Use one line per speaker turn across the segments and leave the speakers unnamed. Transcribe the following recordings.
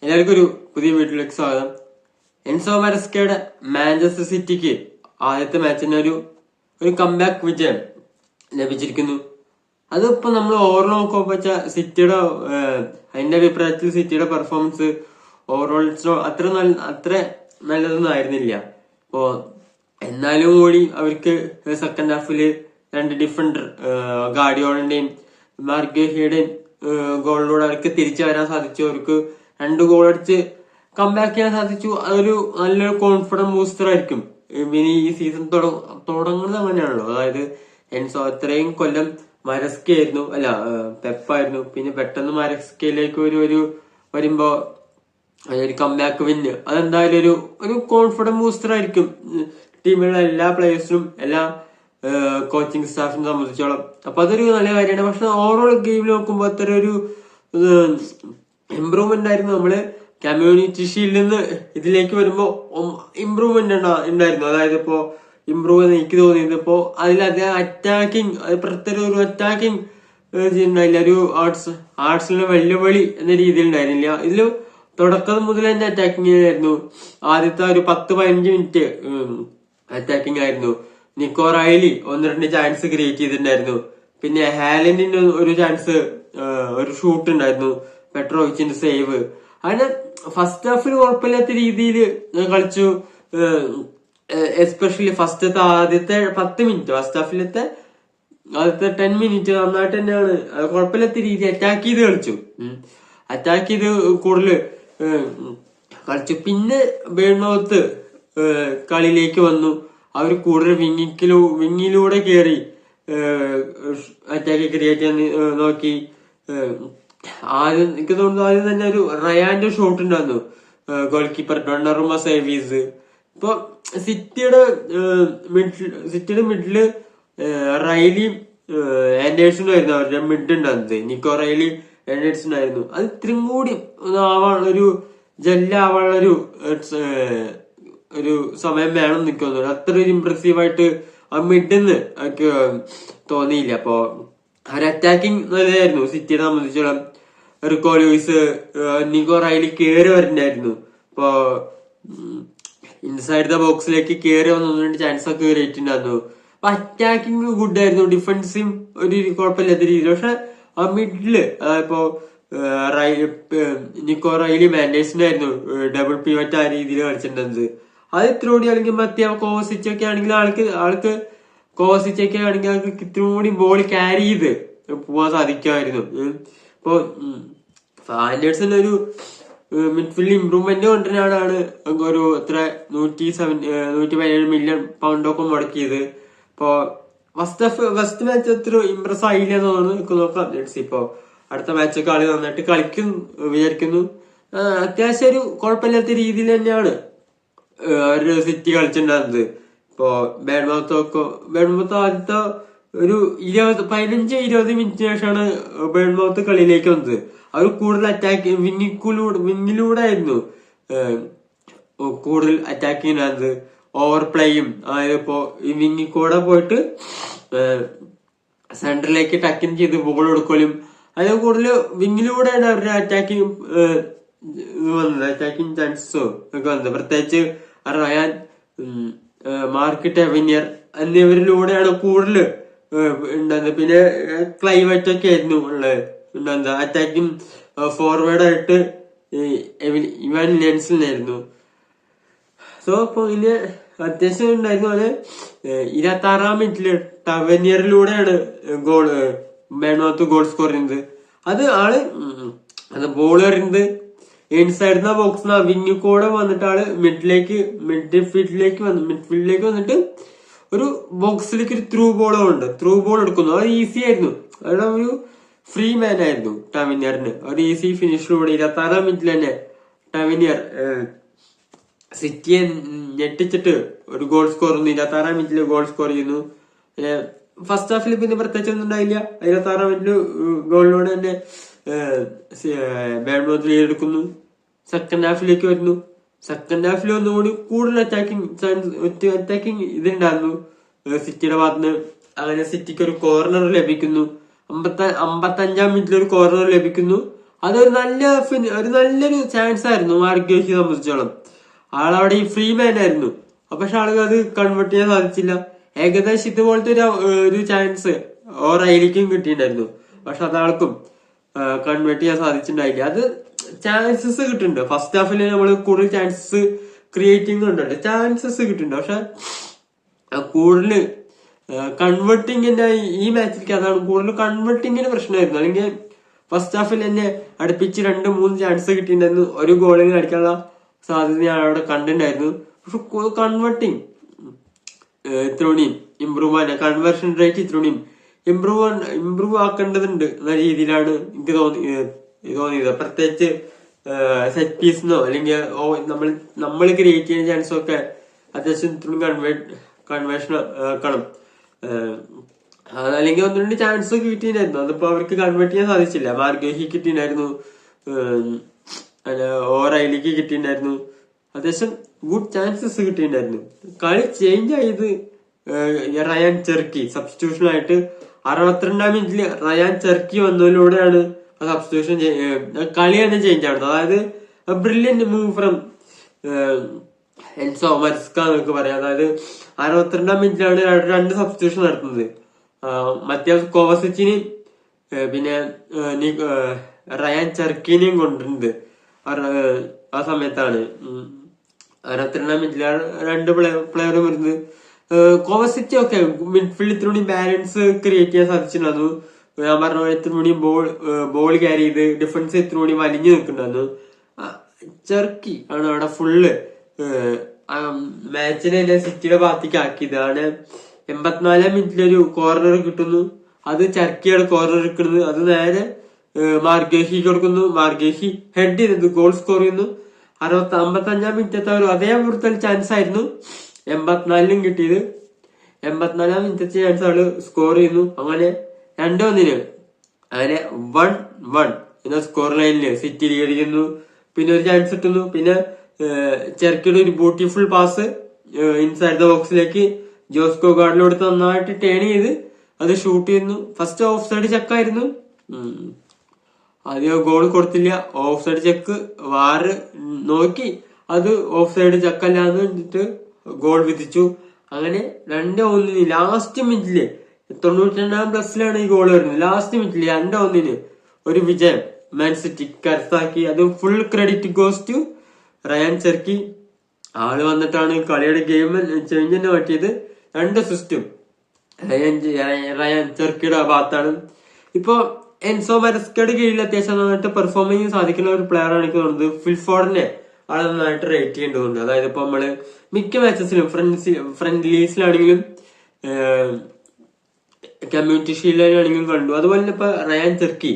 എല്ലാവർക്കും ഒരു പുതിയ വീട്ടിലേക്ക് സ്വാഗതം. എൻസോ മരസ്കയുടെ മാഞ്ചസ്റ്റർ സിറ്റിക്ക് ആദ്യത്തെ മാച്ചിന് ഒരു കംബാക്ക് വിജയം ലഭിച്ചിരിക്കുന്നു. അതിപ്പോ നമ്മൾ ഓവറോൾ നോക്കുമ്പോ വെച്ചാൽ സിറ്റിയുടെ അതിന്റെ അഭിപ്രായത്തിൽ സിറ്റിയുടെ പെർഫോമൻസ് ഓവറോൾ അത്ര നല്ലതൊന്നും ആയിരുന്നില്ല. അപ്പോ എന്നാലും കൂടി അവർക്ക് സെക്കൻഡ് ഹാഫില് രണ്ട് ഡിഫൻഡർ ഗാർഡിയോളിന്റെയും മാർഗേഹിയുടെയും ഗോളിലൂടെ അവർക്ക് തിരിച്ചു വരാൻ സാധിച്ചു. അവർക്ക് 2 ഗോൾ അടിച്ച് കംബാക്ക് ചെയ്യാൻ സാധിച്ചു. അതൊരു നല്ലൊരു കോൺഫിഡൻസ് ബൂസ്റ്റർ ആയിരിക്കും. ഇനി ഈ സീസൺ തുടങ്ങുന്നത് അങ്ങനെയാണല്ലോ. അതായത് എൻസോ ഇത്രയും കൊല്ലം മരസ്കയായിരുന്നു, പെപ്പായിരുന്നു. പിന്നെ പെട്ടെന്ന് മരസ്കയിലേക്ക് വരുമ്പോ ഒരു കംബാക്ക് വിന്ന്, അതെന്തായാലും ഒരു കോൺഫിഡൻസ് ബൂസ്റ്റർ ആയിരിക്കും ടീമിലുള്ള എല്ലാ പ്ലേയേഴ്സിനും എല്ലാ കോച്ചിങ് സ്റ്റാഫിനെ സംബന്ധിച്ചോളം. അപ്പൊ അതൊരു നല്ല കാര്യമാണ്. പക്ഷെ ഓവറോൾ ഗെയിമിൽ നോക്കുമ്പോൾ അത്ര ഒരു ഇമ്പ്രൂവ്മെന്റ് ആയിരുന്നു. നമ്മള് കമ്മ്യൂണിറ്റി ഷീൽഡിൽ നിന്ന് ഇതിലേക്ക് വരുമ്പോ ഇമ്പ്രൂവ്മെന്റ് ഉണ്ടായിരുന്നു. അതായത് ഇപ്പോ ഇമ്പ്രൂവ് എനിക്ക് തോന്നിയത് ഇപ്പോ അതിലധികം അറ്റാക്കിങ്, പ്രത്യേക ഒരു അറ്റാക്കിങ് ഉണ്ടായില്ല. ഒരു ആർട്സിലെ വെല്ലുവിളി എന്ന രീതിയിൽ ഉണ്ടായിരുന്നില്ല. ഇതില് തുടക്കം മുതൽ തന്നെ അറ്റാക്കിങ് ആയിരുന്നു. ആദ്യത്തെ ഒരു 10-15 മിനിറ്റ് അറ്റാക്കിങ് ആയിരുന്നു. നിക്കോ റൈലി 1-2 ചാൻസ് ക്രിയേറ്റ് ചെയ്തിട്ടുണ്ടായിരുന്നു. പിന്നെ ഹാലൻഡിന്റെ ഒരു ചാൻസ്, ഒരു ഷൂട്ട് ഉണ്ടായിരുന്നു, പെട്രോവിച്ചിന്റെ സേവ്. അങ്ങനെ ഫസ്റ്റ് ഹാഫിൽ കുഴപ്പമില്ലാത്ത രീതിയിൽ കളിച്ചു. എസ്പെഷ്യലി ആദ്യത്തെ 10 മിനിറ്റ്, ഫസ്റ്റ് ഹാഫിലത്തെ ആദ്യത്തെ 10 മിനിറ്റ് നന്നായിട്ട് തന്നെയാണ് കുഴപ്പമില്ലാത്ത രീതി അറ്റാക്ക് ചെയ്ത് കളിച്ചു. അറ്റാക്ക് ചെയ്ത് കൂടുതൽ കളിച്ചു. പിന്നെ ബേൺമൗത്ത് കളിയിലേക്ക് വന്നു. അവർ കൂടുതൽ വിങ്ങിലൂടെ കയറി അറ്റാക്ക് ക്രിയേറ്റ് ചെയ്യാൻ നോക്കി. എനിക്ക് തോന്നുന്നു ആദ്യം തന്നെ ഒരു റയാന്റെ ഷോട്ട് ഉണ്ടായിരുന്നു, ഗോൾ കീപ്പർ ഡൊണ്ണറുമ സേവീസ്. ഇപ്പൊ സിറ്റിയുടെ മിഡില് റൈലിയും ആൻഡേഴ്സണും ആയിരുന്നു അവരുടെ മിഡ് ഉണ്ടായിരുന്നത്. നിക്കോ റൈലി ആൻഡേഴ്സൺ ആയിരുന്നു. അത് ഇത്രയും കൂടി ആവാനുള്ളൊരു ജെല്ലാവാനുള്ളൊരു ഒരു സമയം വേണം എനിക്ക് തോന്നുന്നു. അത്ര ഒരു ഇംപ്രസീവായിട്ട് ആ മിഡിന്ന് എനിക്ക് തോന്നിയില്ല. അപ്പൊ ഒരു അറ്റാക്കിങ് നല്ലതായിരുന്നു സിറ്റിയെ സംബന്ധിച്ചോളം. റിക്കോ ലൂയിസ്, നിക്കോ റൈലി കയറി വരുന്നുണ്ടായിരുന്നു. ഇപ്പൊ ഇൻസൈഡ് ദ ബോക്സിലേക്ക് കയറി വന്നു ചാൻസ് ഒക്കെ ക്രിയേറ്റ് ഉണ്ടായിരുന്നു. അപ്പൊ അറ്റാക്കിങ് ഗുഡ് ആയിരുന്നു, ഡിഫൻസും ഒരു കുഴപ്പമില്ലാത്ത രീതിയിൽ. പക്ഷെ ആ മിഡില് ഇപ്പോ നിക്കോ റൈലി മാൻഡേഴ്സിനായിരുന്നു ഡബിൾ പിവറ്റ് ആ രീതിയിൽ കളിച്ചിട്ടുണ്ടത്. അത് ഇത്ര കൂടി ആണെങ്കിൽ മറ്റേ കോവസിച്ചൊക്കെ ആണെങ്കിൽ ആൾക്ക് കോവസിച്ചൊക്കെ ആണെങ്കിൽ ആൾക്ക് ഇത്ര കൂടി ബോൾ ക്യാരി ചെയ്ത് പോവാൻ സാധിക്കുമായിരുന്നു. ഇപ്പൊ ആൻഡേഴ്സൺ ഒരു മിഡ്ഫീൽഡ് ഇമ്പ്രൂവ്മെന്റ് കൊണ്ടുവരാനാണ് ഒരു എത്ര 117 മില്യൺ പൗണ്ടൊക്കെ മുടക്കിയത്. ഇപ്പൊ ഫസ്റ്റ് മാച്ച് അത്ര ഇംപ്രസ് ആയില്ല എന്ന് തോന്നുന്നു. നോക്കാം ഇപ്പൊ അടുത്ത മാച്ചൊക്കെ ആള് നന്നായിട്ട് കളിക്കും വിചാരിക്കുന്നു. അത്യാവശ്യം കുഴപ്പമില്ലാത്ത രീതിയിൽ തന്നെയാണ് ഒരു സിറ്റി കളിച്ചിട്ടുണ്ടായിരുന്നത്. ഇപ്പൊ ബേൺമൗത്ത് ആദ്യത്തെ ഒരു 15-20 മിനിറ്റിന് ശേഷമാണ് ബേൺമൗത്ത് കളിയിലേക്ക് വന്നത്. അവർ കൂടുതൽ അറ്റാക്ക് വിങ്ങിലൂടെ ആയിരുന്നു കൂടുതൽ അറ്റാക്കിങ് ആയിരുന്നത്. ഓവർ പ്ലേയും, അതായത് ഇപ്പോ ഈ വിങ്ങിൽ കൂടെ പോയിട്ട് സെന്ററിലേക്ക് ടക്കിങ് ചെയ്ത് ബോൾ കൊടുക്കലും, അതായത് കൂടുതൽ വിങ്ങിലൂടെയാണ് അവരുടെ അറ്റാക്കിങ് ചാൻസോ ഒക്കെ വന്നത്. പ്രത്യേകിച്ച് റയാൻ, മാർക്ക് ടെവിനിയർ എന്നിവരിലൂടെയാണ് കൂടുതൽ ഉണ്ടാകുന്നത്. പിന്നെ ക്ലൈമറ്റ് ഒക്കെ ആയിരുന്നു ഉള്ളത് അറ്റാക്കിങ് ഫോർവേഡായിട്ട് ഇവാൻ ലെൻസിലായിരുന്നു. സോ അപ്പൊ ഇതിന് അത്യാവശ്യം ഉണ്ടായിരുന്നു. അത് 26-ാം മിനിറ്റില് ടവനിയറിലൂടെയാണ് ബേൺമൗത്ത് ഗോൾ സ്കോർ ചെയ്യുന്നത്. അത് ബോൾ എറിയുന്നത് ഇൻസൈഡ് ദ ബോക്സ് വിങ്ങിൽ കൂടെ വന്നിട്ട് ആള് മിഡ്ഫീൽഡിലേക്ക് വന്നിട്ട് ഒരു ബോക്സിലേക്ക് ഒരു ത്രൂ ബോൾ എടുക്കുന്നു. അത് ഈസി ആയിരുന്നു. അവിടെ ഒരു ഫ്രീ മാൻ ആയിരുന്നു ടവനിയറിന്. ഒരു ഈസി ഫിനിഷിലൂടെ 26-ാം മിനിറ്റിൽ തന്നെ ടവനിയർ സിറ്റിയെ ഞെട്ടിച്ചിട്ട് ഒരു ഗോൾ സ്കോർ ചെയ്യുന്നു. 26-ാം മിനിറ്റിൽ ഗോൾ സ്കോർ ചെയ്യുന്നു. ഫസ്റ്റ് ഹാഫിൽ പിന്നെ പ്രത്യേകിച്ച് ഒന്നും ഉണ്ടായില്ല. 26-ാം മിനിറ്റിൽ ഗോളിലൂടെ തന്നെ ബേൺമൗത്ത് ലീഡ് എടുക്കുന്നു. സെക്കൻഡ് ഹാഫിലേക്ക് വരുന്നു. സെക്കൻഡ് ഹാഫിൽ ഒന്നുകൂടി കൂടുതൽ അറ്റാക്കിങ് ഇതുണ്ടായിരുന്നു സിറ്റിയുടെ ഭാഗത്തുനിന്ന്. അങ്ങനെ സിറ്റിക്ക് ഒരു കോർണർ ലഭിക്കുന്നു. 55-ാം മിനിറ്റിൽ ഒരു കോർണർ ലഭിക്കുന്നു. അതൊരു നല്ലൊരു ചാൻസ് ആയിരുന്നു മാർഗേഷി സംബന്ധിച്ചോളം. ആളവിടെ ഈ ഫ്രീ മാൻ ആയിരുന്നു. പക്ഷെ ആൾക്ക് അത് കൺവേർട്ട് ചെയ്യാൻ സാധിച്ചില്ല. ഏകദേശം ഇതുപോലത്തെ ഒരു ചാൻസ് ഓറയിലേക്കും കിട്ടിയിട്ടുണ്ടായിരുന്നു. പക്ഷെ അതാൾക്കും കൺവേർട്ട് ചെയ്യാൻ സാധിച്ചിട്ടുണ്ടായില്ല. അത് ചാൻസസ് കിട്ടുന്നുണ്ട്. ഫസ്റ്റ് ഹാഫിൽ നമ്മൾ കൂടുതൽ ചാൻസസ് ക്രിയേറ്റിംഗ് ഉണ്ടല്ലോ, ചാൻസസ് കിട്ടുന്നുണ്ട്. പക്ഷെ കൂടുതൽ കൺവേർട്ടിങ്ങിന്റെ ഈ മാച്ചിലേക്ക് അതാണ് കൂടുതൽ കൺവേർട്ടിങ്ങിന് പ്രശ്നമായിരുന്നു. അല്ലെങ്കിൽ ഫസ്റ്റ് ഹാഫിൽ തന്നെ അടുപ്പിച്ച് 2-3 ചാൻസ് കിട്ടിയിട്ടുണ്ടായിരുന്നു. ഒരു ഗോളിന് അടിക്കാനുള്ള സാധ്യത ഞാൻ അവിടെ കണ്ടിട്ടുണ്ടായിരുന്നു. പക്ഷെ കൺവേർട്ടിങ് ഇത്രയും ഇമ്പ്രൂവ് ആകാൻ, കൺവേർഷൻ റേറ്റ് ഇത്രയും ഇമ്പ്രൂവ് ആക്കേണ്ടതുണ്ട് എന്ന രീതിയിലാണ് എനിക്ക് തോന്നിയത്. പ്രത്യേകിച്ച് സെറ്റ് പീസിനോ അല്ലെങ്കിൽ നമ്മൾ ക്രിയേറ്റ് ചെയ്യുന്ന ചാൻസോ ഒക്കെ അത്യാവശ്യം ഇത്രയും കൺവേർഷൻ ആക്കണം. അല്ലെങ്കിൽ 1-2 ചാൻസ് കിട്ടിയിട്ടുണ്ടായിരുന്നു. അതിപ്പോ അവർക്ക് കൺവേർട്ട് ചെയ്യാൻ സാധിച്ചില്ല. മാർഗേഹി കിട്ടിയിട്ടുണ്ടായിരുന്നു, ഓറയിലേക്ക് കിട്ടിയിട്ടുണ്ടായിരുന്നു. അത്യാവശ്യം ഗുഡ് ചാൻസസ് കിട്ടിയിട്ടുണ്ടായിരുന്നു. കളി ചേഞ്ച് ആയത് റയാൻ ചെർക്കി സബ്സ്റ്റിറ്റ്യൂഷൻ ആയിട്ട് 62-ാം മിനിറ്റിൽ റയാൻ ചെർക്കി വന്നതിലൂടെയാണ് സബ്സ്റ്റിറ്റ്യൂഷൻ കളി തന്നെ ചേഞ്ച് ആവുന്നത്. അതായത് ബ്രില്യന്റ് മൂവ് ഫ്രം എൻസോ മരസ്ക എന്നൊക്കെ പറയാം. അതായത് 62-ാം മിനിറ്റിലാണ് 2 സബ്സ്റ്റിറ്റ്യൂഷൻ നടത്തുന്നത്. മറ്റേ കോവസിച്ചിന് പിന്നെ റയാൻ ചെർക്കിനെയും കൊണ്ടിട്ടുണ്ട്. ആ സമയത്താണ് 62-ാം മിനിറ്റിലാണ് 2 പ്ലെയറും വരുന്നത്. കോവസിച്ച് ഒക്കെ മിഡ്ഫീൽഡ് ഇത്രൂടി ബാലൻസ് ക്രിയേറ്റ് ചെയ്യാൻ സാധിച്ചിട്ടുണ്ടായിരുന്നു. ഞാൻ പറഞ്ഞ പോലെ ഇത്രൂടി ബോൾ ക്യാരി ചെയ്ത് ഡിഫൻസ് ഇത്രൂടി വലിഞ്ഞു നിൽക്കുന്നുണ്ടായിരുന്നു. ചെർക്കി ആണ് അവിടെ ഫുള്ള് മാച്ചിനെ സിറ്റിയുടെ ഭാഗത്തേക്ക് ആക്കിയത്. ആണ് 84-ാം മിനിറ്റിലൊരു കോർണർ കിട്ടുന്നു. അത് ചെർക്കിയാണ് കോർണർ എടുക്കുന്നത്. അത് നേരെ മാർഗേഹി കൊടുക്കുന്നു. മാർഗേഹി ഹെഡ് ചെയ്തത് ഗോൾ സ്കോർ ചെയ്യുന്നു. 55-ാം മിനിറ്റത്തെ ഒരു അതേ പുറത്തെ ചാൻസ് ആയിരുന്നു 84-ലും കിട്ടിയത്. 84-ാം മിനിറ്റത്തെ ചാൻസ് അവള് സ്കോർ ചെയ്യുന്നു. അങ്ങനെ 2-1 അങ്ങനെ 1-1 എന്ന സ്കോർ ലൈനില് സിറ്റി ലീഡ് ചെയ്യുന്നു. പിന്നെ ഒരു ചാൻസ് കിട്ടുന്നു. പിന്നെ ചെർക്കിയുടെ ഒരു ബ്യൂട്ടിഫുൾ പാസ് ഇൻസൈഡ് ദ ബോക്സിലേക്ക് ജോസ്കോ ഗാർഡിലോടുത്ത് നന്നായിട്ട് ടേൺ ചെയ്ത് അത് ഷൂട്ട് ചെയ്യുന്നു. ഫസ്റ്റ് ഓഫ് സൈഡ് ചെക്കായിരുന്നു. ആദ്യം ഗോൾ കൊടുത്തില്ല. ഓഫ് സൈഡ് ചെക്ക് വാറ് നോക്കി അത് ഓഫ് സൈഡ് ചെക്കല്ലാന്ന് വെച്ചിട്ട് ഗോൾ വിധിച്ചു. അങ്ങനെ 2-1 ലാസ്റ്റ് മിനിറ്റില് 92-ാം പ്ലസിലാണ് ഈ ഗോൾ വരുന്നത്. ലാസ്റ്റ് മിനിറ്റില് 2-1 ഒരു വിജയം മാൻ സിറ്റി കരസ്ഥാക്കി. അത് full credit goes to Rayan Cherki. ആള് വന്നിട്ടാണ് കളിയുടെ ഗെയിം ചേഞ്ച് തന്നെ പറ്റിയത്. 2 അസിസ്റ്റും റയാൻ ചെർക്കിയുടെ ഭാഗത്താണ്. ഇപ്പൊ എൻസോ മരസ്കയുടെ കീഴിൽ അത്യാവശ്യം നന്നായിട്ട് പെർഫോം ചെയ്യാൻ സാധിക്കുന്ന ഒരു പ്ലെയർ ആണ് എനിക്ക് തോന്നുന്നത്. ഫിൽഫോർഡിനെ ആളെ നന്നായിട്ട് റേറ്റ് ചെയ്യേണ്ടതുണ്ട്. അതായത് ഇപ്പൊ നമ്മള് മിക്ക മാച്ചസിലും ഫ്രണ്ട്ലീസിലാണെങ്കിലും കമ്മ്യൂണിറ്റി ഷീൽഡിലാണെങ്കിലും കണ്ടു. അതുപോലെ തന്നെ ഇപ്പൊ റയാൻ ചെർക്കി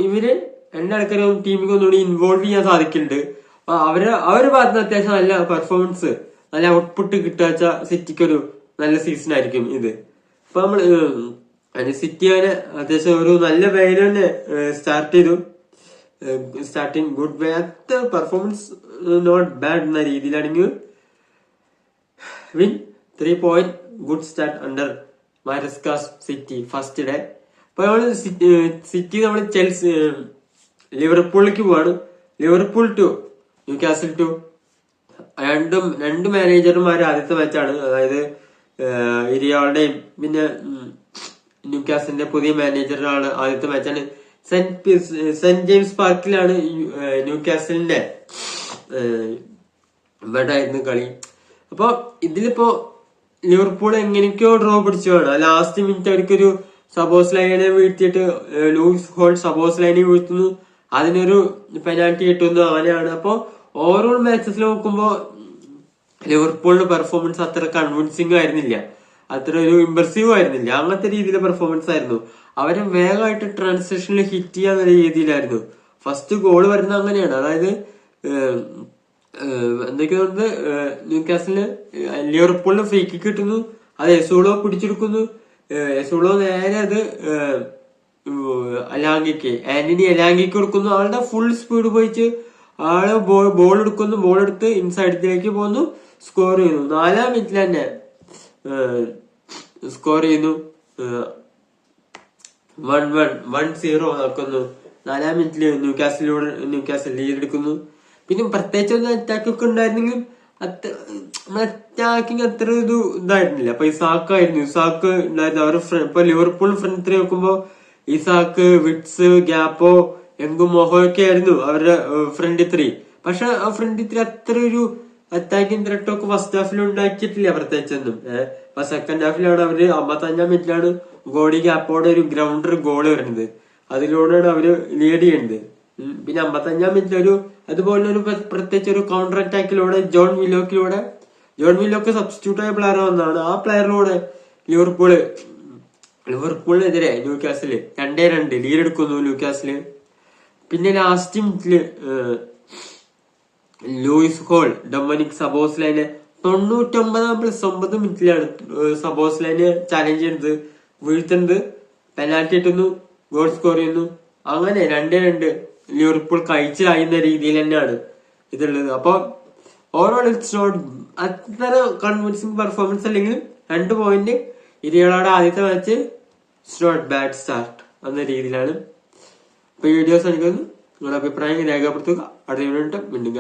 ഇവര് രണ്ടാൾക്കാരും ടീമിക്ക് ഒന്നുകൂടി ഇൻവോൾവ് ചെയ്യാൻ സാധിക്കുന്നുണ്ട്. അവരുടെ ഭാഗത്ത് അത്യാവശ്യം നല്ല പെർഫോമൻസ്, നല്ല ഔട്ട്പുട്ട് കിട്ടാച്ച സിറ്റിക്ക് ഒരു നല്ല സീസൺ ആയിരിക്കും ഇത്. ഇപ്പൊ നമ്മള് സിറ്റി അങ്ങനെ അത്യാവശ്യം ഒരു നല്ല വേയിൽ തന്നെ സ്റ്റാർട്ട് ചെയ്തു. സ്റ്റാർട്ടിങ് ഗുഡ് വേ, അത്ര പെർഫോമൻസ് നോട്ട് ബാഡ് എന്ന രീതിയിലാണെങ്കിൽ win 3 point good start under Maresca's City first day. അപ്പൊ നമ്മള് സിറ്റി നമ്മൾ ലിവർപൂളിലേക്ക് പോവാണ്. ലിവർപൂൾ ടു ന്യൂകാസിൽ ടു രണ്ട് മാനേജർമാർ ആദ്യത്തെ മാച്ചാണ്. അതായത് ഇരിയാളുടെയും പിന്നെ ന്യൂകാസിന്റെ പുതിയ മാനേജറാണ് ആദ്യത്തെ മാച്ചാണ്. സെന്റ് ജെയിംസ് പാർക്കിലാണ് ന്യൂകാസലിന്റെ ഇവിടെ ആയിരുന്നു കളി. അപ്പൊ ഇതിലിപ്പോ ലിവർപൂൾ എങ്ങനെയൊക്കെയോ ഡ്രോ പിടിച്ചു വേണം. ലാസ്റ്റ് മിനിറ്റ് അവർക്കൊരു സബോസ് ലൈനെ വീഴ്ത്തിയിട്ട് ലൂയിസ് ഹോൾ സബോസ് ലൈനെ വീഴ്ത്തുന്നു. അതിനൊരു പെനാൽറ്റി കിട്ടുന്നു. അങ്ങനെയാണ്. അപ്പൊ ഓരോ മാച്ചസിൽ നോക്കുമ്പോ ലിവർപൂളിന്റെ പെർഫോമൻസ് അത്ര കൺവിൻസിംഗ് ആയിരുന്നില്ല, അത്ര ഒരു ഇംപ്രസീവ് ആയിരുന്നില്ല. അങ്ങനത്തെ രീതിയിലെ പെർഫോമൻസ് ആയിരുന്നു. അവരെ വേഗമായിട്ട് ട്രാൻസിഷനിൽ ഹിറ്റ് ചെയ്യാന്ന രീതിയിലായിരുന്നു. ഫസ്റ്റ് ഗോൾ വരുന്നത് അങ്ങനെയാണ്. അതായത് എന്തൊക്കെയാണ് ന്യൂകാസില് ലിവർപൂളിന് ഫ്രീ കിക്ക് കിട്ടുന്നു. അത് എസൂളോ പിടിച്ചെടുക്കുന്നു. എസൂളോ നേരെ അത് ആന്റണി അലാങ്കിക്ക് കൊടുക്കുന്നു. ആളുടെ ഫുൾ സ്പീഡ് പോയിച്ച് ആള് ബോൾ എടുക്കുന്നു. ബോൾ എടുത്ത് ഇൻസൈഡിലേക്ക് പോകുന്നു, സ്കോർ ചെയ്യുന്നു. 4-ാം മിനിറ്റിൽ തന്നെ സ്കോർ ചെയ്യുന്നു. 1-0 നടക്കുന്നു. 4-ാം മിനിറ്റില് ന്യൂകാസിൽ ലീഡ് എടുക്കുന്നു. പിന്നെ പ്രത്യേകിച്ച് ഒന്ന് അറ്റാക്ക് ഒക്കെ ഉണ്ടായിരുന്നെങ്കിലും നമ്മളെ അറ്റാക്കിങ് അത്ര ഇതായിരുന്നില്ല. അപ്പൊ ഇസാക്ക് ഉണ്ടായിരുന്നു അവരുടെ ഇപ്പൊ ലിവർപൂൾ ഫ്രണ്ട് ത്രീ നോക്കുമ്പോ ഇസാക്ക്, വിറ്റ്സ്, ഗ്യാപ്പോ, എങ്കും മൊഹോയൊക്കെ ആയിരുന്നു അവരുടെ ഫ്രണ്ട് ത്രീ. പക്ഷെ ആ ഫ്രണ്ട് ത്രീ അത്ര ഒരു അറ്റാക്കിംഗ് ത്രെട്ടൊക്കെ ഫസ്റ്റ് ഹാഫിൽ ഉണ്ടാക്കിയിട്ടില്ല പ്രത്യേകിച്ചൊന്നും. അപ്പൊ സെക്കൻഡ് ഹാഫിലാണ് അവര് 55-ാം മിനിറ്റിലാണ് ഗോഡി ഗ്യാപ്പോടെ ഒരു ഗ്രൗണ്ടർ ഗോള് വരുന്നത്. അതിലൂടെയാണ് അവര് ലീഡ് ചെയ്യുന്നത്. പിന്നെ 55-ാം മിനിറ്റിൽ അതുപോലെ ഒരു പ്രത്യേകിച്ച് ഒരു കൗണ്ടർ അറ്റാക്കിലൂടെ ജോൺ വില്ലോക്ക് സബ്സ്റ്റിറ്റ്യൂട്ട് ആയ പ്ലെയർ വന്നതാണ്. ആ പ്ലെയറിലൂടെ ലിവർപൂളിനെതിരെ ന്യൂകാസില് 2-2 ലീഡ് എടുക്കുന്നു ന്യൂകാസില്. പിന്നെ ലാസ്റ്റ് മിനിറ്റില് ലൂയിസ് ഹോൾ ഡൊമിനിക് സബോസ്ലൈനെ 99+9 മിനിറ്റിലാണ് സബോസ്ലൈനെ ചാലഞ്ച് ചെയ്യുന്നത്, വീഴ്ത്തുന്നത്, പെനാൽറ്റി കിട്ടുന്നു, ഗോൾ സ്കോർ ചെയ്യുന്നു. അങ്ങനെ 2-2 ലിവർപൂൾ കഴിച്ചായുന്ന രീതിയിൽ തന്നെയാണ് ഇതുള്ളത്. അപ്പൊ ഓവറോൾ ഇറ്റ്സ് നോട്ട് അത്ര കൺവിൻസിങ് പെർഫോമൻസ് അല്ലെങ്കിലും 2 പോയിന്റ് ഇരിയാളുടെ ആദ്യത്തെ match it's not bad start എന്ന രീതിയിലാണ്. അപ്പൊ വീഡിയോസ് എനിക്കൊന്ന് നിങ്ങളുടെ അഭിപ്രായം രേഖപ്പെടുത്തുക. അടുത്ത വീണ്ടും